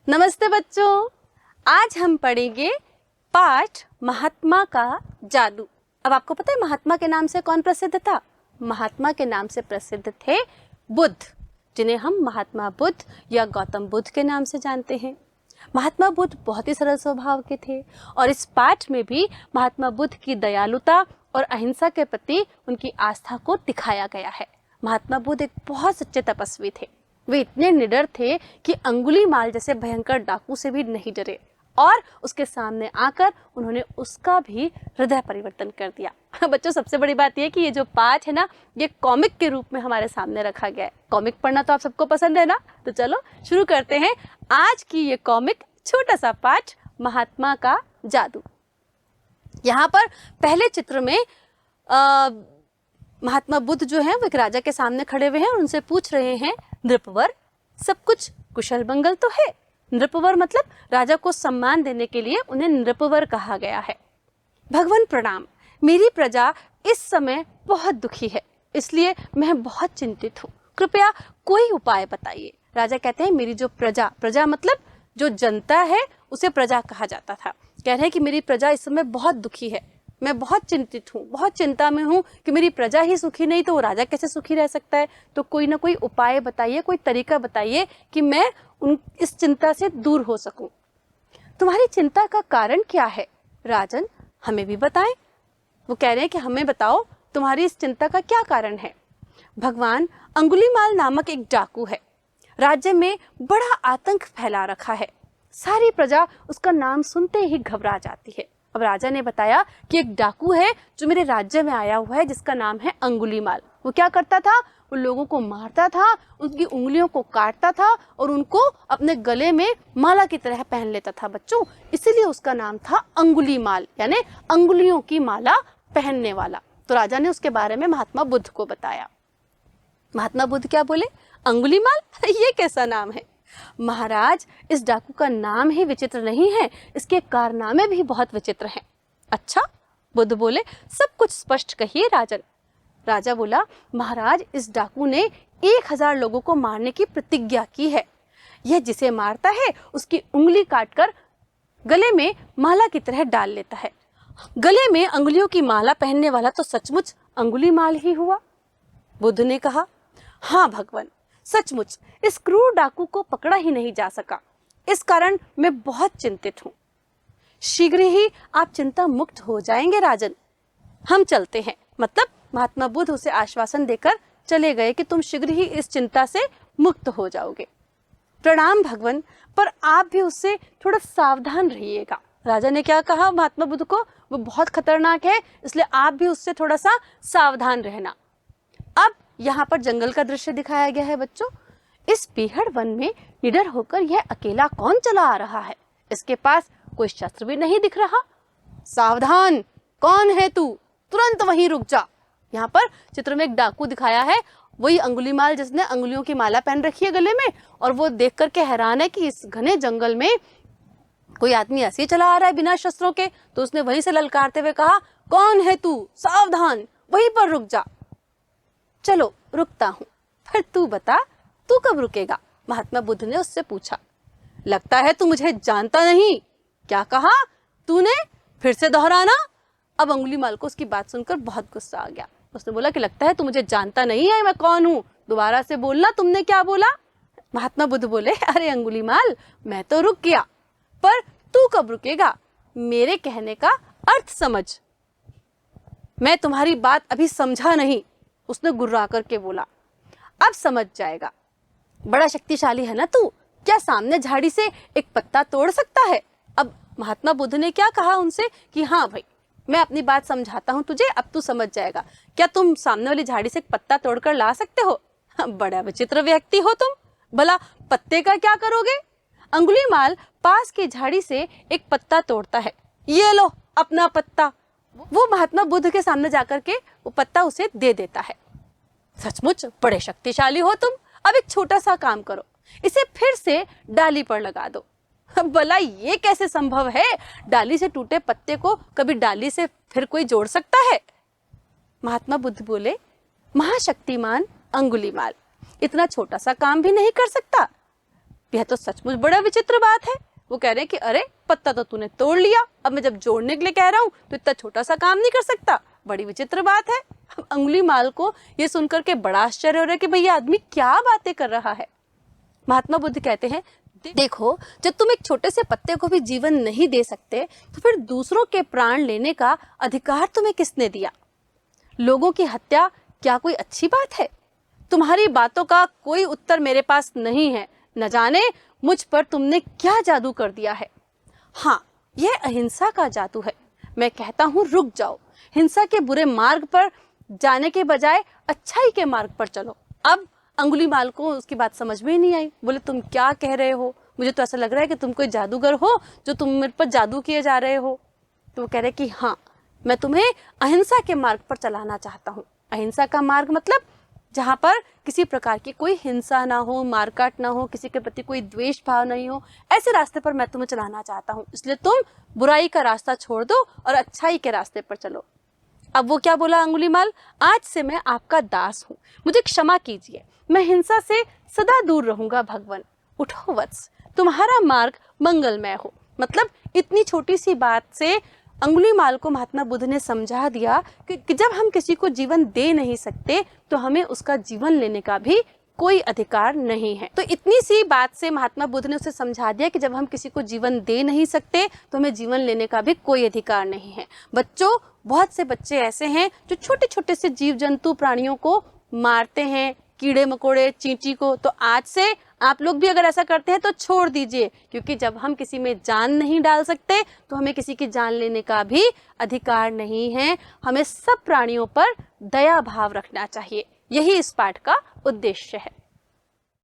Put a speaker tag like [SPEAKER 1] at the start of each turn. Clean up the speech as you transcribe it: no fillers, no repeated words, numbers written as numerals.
[SPEAKER 1] नमस्ते बच्चों, आज हम पढ़ेंगे पाठ महात्मा का जादू। अब आपको पता है महात्मा के नाम से कौन प्रसिद्ध था? महात्मा के नाम से प्रसिद्ध थे बुद्ध, जिन्हें हम महात्मा बुद्ध या गौतम बुद्ध के नाम से जानते हैं। महात्मा बुद्ध बहुत ही सरल स्वभाव के थे और इस पाठ में भी महात्मा बुद्ध की दयालुता और अहिंसा के प्रति उनकी आस्था को दिखाया गया है। महात्मा बुद्ध एक बहुत सच्चे तपस्वी थे। वे इतने निडर थे कि अंगुलीमाल जैसे भयंकर डाकू से भी नहीं डरे और उसके सामने आकर उन्होंने उसका भी हृदय परिवर्तन कर दिया। बच्चों, सबसे बड़ी बात यह कि ये जो पाठ है ना, ये कॉमिक के रूप में हमारे सामने रखा गया है। कॉमिक पढ़ना तो आप सबको पसंद है ना, तो चलो शुरू करते हैं आज की ये कॉमिक छोटा सा पाठ महात्मा का जादू। यहाँ पर पहले चित्र में महात्मा बुद्ध जो हैं वो एक राजा के सामने खड़े हुए हैं और उनसे पूछ रहे हैं, नृपवर, सब कुछ कुशल मंगल तो है? नृपवर मतलब राजा को सम्मान देने के लिए उन्हें नृपवर कहा गया है। भगवान प्रणाम, मेरी प्रजा इस समय बहुत दुखी है, इसलिए मैं बहुत चिंतित हूँ, कृपया कोई उपाय बताइए। राजा कहते हैं, मेरी जो प्रजा मतलब जो जनता है उसे प्रजा कहा जाता था। कह रहे हैं कि मेरी प्रजा इस समय बहुत दुखी है, मैं बहुत चिंतित हूँ, बहुत चिंता में हूँ कि मेरी प्रजा ही सुखी नहीं तो वो राजा कैसे सुखी रह सकता है। तो कोई ना कोई उपाय बताइए, कोई तरीका बताइए कि मैं इस चिंता से दूर हो सकूं। तुम्हारी चिंता का कारण क्या है राजन, हमें भी बताएं। वो कह रहे हैं कि हमें बताओ तुम्हारी इस चिंता का क्या कारण है। भगवान, अंगुलीमाल नामक एक डाकू है, राज्य में बड़ा आतंक फैला रखा है, सारी प्रजा उसका नाम सुनते ही घबरा जाती है। अब राजा ने बताया कि एक डाकू है जो मेरे राज्य में आया हुआ है, जिसका नाम है अंगुलीमाल। वो क्या करता था? वो लोगों को मारता था, उनकी उंगलियों को काटता था और उनको अपने गले में माला की तरह पहन लेता था बच्चों, इसीलिए उसका नाम था अंगुलीमाल, यानी अंगुलियों की माला पहनने वाला। तो राजा ने उसके बारे में महात्मा बुद्ध को बताया। महात्मा बुद्ध क्या बोले? अंगुलीमाल, ये कैसा नाम है? महाराज, इस डाकू का नाम ही विचित्र नहीं है, इसके कारनामे भी बहुत विचित्र हैं। अच्छा, बुद्ध बोले, सब कुछ स्पष्ट कहिए राजन। राजा बोला, महाराज, इस डाकू ने 1000 लोगों को मारने की प्रतिज्ञा की है। यह जिसे मारता है उसकी उंगली काटकर गले में माला की तरह डाल लेता है। गले में अंगुलियों की माला पहनने वाला तो सचमुच अंगुलीमाल ही हुआ। बुद्ध ने कहा, हाँ भगवान, सचमुच इस क्रूर डाकू को पकड़ा ही नहीं जा सका, इस कारण मैं बहुत चिंतित हूँ। शीघ्र ही आप चिंता मुक्त हो जाएंगे राजन, हम चलते हैं। मतलब महात्मा बुद्ध उसे आश्वासन देकर चले गए कि तुम शीघ्र ही इस चिंता से मुक्त हो जाओगे। प्रणाम भगवान, पर आप भी उससे थोड़ा सावधान रहिएगा। राजा ने क्या कहा महात्मा बुद्ध को? वो बहुत खतरनाक है, इसलिए आप भी उससे थोड़ा सा सावधान रहना। अब यहाँ पर जंगल का दृश्य दिखाया गया है बच्चों। इस पीहड़ वन में निडर होकर यह अकेला कौन चला आ रहा है? इसके पास कोई शस्त्र भी नहीं दिख रहा। सावधान, कौन है तू? तुरंत वहीं रुक जा। यहाँ पर चित्र में एक डाकू दिखाया है, वही अंगुलीमाल जिसने अंगुलियों की माला पहन रखी है गले में, और वो देख करके हैरान है कि इस घने जंगल में कोई आदमी ऐसे ही चला आ रहा है बिना शस्त्रों के। तो उसने वहीं से ललकारते हुए कहा, कौन है तू? सावधान, वहीं पर रुक जा। चलो रुकता हूँ, फिर तू बता, तू कब रुकेगा? महात्मा बुद्ध ने उससे पूछा। लगता है तू मुझे जानता नहीं। क्या कहा तूने? फिर से दोहराना। अब अंगुलीमाल को उसकी बात सुनकर बहुत गुस्सा आ गया। उसने बोला कि लगता है तू मुझे जानता नहीं है, मैं कौन हूँ, दोबारा से बोलना, तुमने क्या बोला? महात्मा बुद्ध बोले, अरे अंगुलीमाल, मैं तो रुक गया, पर तू कब रुकेगा? मेरे कहने का अर्थ समझ। मैं तुम्हारी बात अभी समझा नहीं, उसने गुर्रा करके बोला। अब समझ जाएगा, बड़ा शक्तिशाली है ना तू, क्या सामने झाड़ी से एक पत्ता तोड़ सकता है? अब महात्मा बुद्ध ने क्या कहा उनसे कि हाँ भाई, मैं अपनी बात समझाता हूँ तुझे, अब तू समझ जाएगा। क्या तुम सामने वाली झाड़ी से एक पत्ता तोड़कर ला सकते हो? बड़ा विचित्र व्यक्ति हो तुम, भला पत्ते का क्या करोगे? अंगुलीमाल पास की झाड़ी से एक पत्ता तोड़ता है। ये लो अपना पत्ता। वो महात्मा बुद्ध के सामने जाकर के वो पत्ता उसे दे देता है। सचमुच बड़े शक्तिशाली हो तुम, अब एक छोटा सा काम करो, इसे फिर से डाली पर लगा दो। भला ये कैसे संभव है? डाली से टूटे पत्ते को कभी डाली से फिर कोई जोड़ सकता है? महात्मा बुद्ध बोले, महाशक्तिमान अंगुलीमाल इतना छोटा सा काम भी नहीं कर सकता? यह तो सचमुच बड़ा विचित्र बात है। वो कह रहे हैं कि अरे पत्ता तो तूने तोड़ लिया, अब मैं जब जोड़ने के लिए कह रहा हूँ तो इतना छोटा सा काम नहीं कर सकता, बड़ी विचित्र बात है। अंगुलीमाल को ये सुनकर के बड़ा आश्चर्य हो रहा है कि भाई ये आदमी क्या बातें कर रहा है। महात्मा बुद्ध कहते हैं, देखो जब तुम एक छोटे से पत्ते को भी जीवन नहीं दे सकते तो फिर दूसरों के प्राण लेने का अधिकार तुम्हें किसने दिया? लोगों की हत्या क्या कोई अच्छी बात है? तुम्हारी बातों का कोई उत्तर मेरे पास नहीं है। न जाने मुझ पर तुमने क्या जादू कर दिया है। हाँ, यह अहिंसा का जादू है। मैं कहता हूँ रुक जाओ, हिंसा के बुरे मार्ग पर जाने के बजाय अच्छाई के मार्ग पर चलो। अब अंगुलीमाल को उसकी बात समझ में ही नहीं आई। बोले तुम क्या कह रहे हो? मुझे तो ऐसा लग रहा है कि तुम कोई जादूगर हो जो तुम मेरे पर जादू किए जा रहे हो। तो वो कह रहे कि हाँ, मैं तुम्हें अहिंसा के मार्ग पर चलाना चाहता हूँ। अहिंसा का मार्ग मतलब जहाँ पर किसी प्रकार की कोई हिंसा ना हो, मारकाट ना हो, किसी के प्रति कोई द्वेष भाव नहीं हो, ऐसे रास्ते पर मैं तुम्हें चलाना चाहता हूँ। इसलिए तुम बुराई का रास्ता छोड़ दो और अच्छाई के रास्ते पर चलो। अब वो क्या बोला अंगुलीमाल, आज से मैं आपका दास हूँ, मुझे क्षमा कीजिए, मैं हिंसा से सदा दूर रहूंगा। भगवान उठो वत्स, तुम्हारा मार्ग मंगलमय हो। मतलब इतनी छोटी सी बात से अंगुलीमाल को महात्मा बुद्ध ने समझा दिया कि जब हम किसी को जीवन दे नहीं सकते तो हमें उसका जीवन लेने का भी कोई अधिकार नहीं है। तो इतनी सी बात से महात्मा बुद्ध ने उसे समझा दिया कि जब हम किसी को जीवन दे नहीं सकते तो हमें जीवन लेने का भी कोई अधिकार नहीं है। बच्चों, बहुत से बच्चे ऐसे हैं जो छोटे छोटे से जीव जंतु प्राणियों को मारते हैं, कीड़े मकोड़े, चींटी को। तो आज से आप लोग भी अगर ऐसा करते हैं तो छोड़ दीजिए, क्योंकि जब हम किसी में जान नहीं डाल सकते तो हमें किसी की जान लेने का भी अधिकार नहीं है। हमें सब प्राणियों पर दया भाव रखना चाहिए। यही इस पाठ का उद्देश्य है।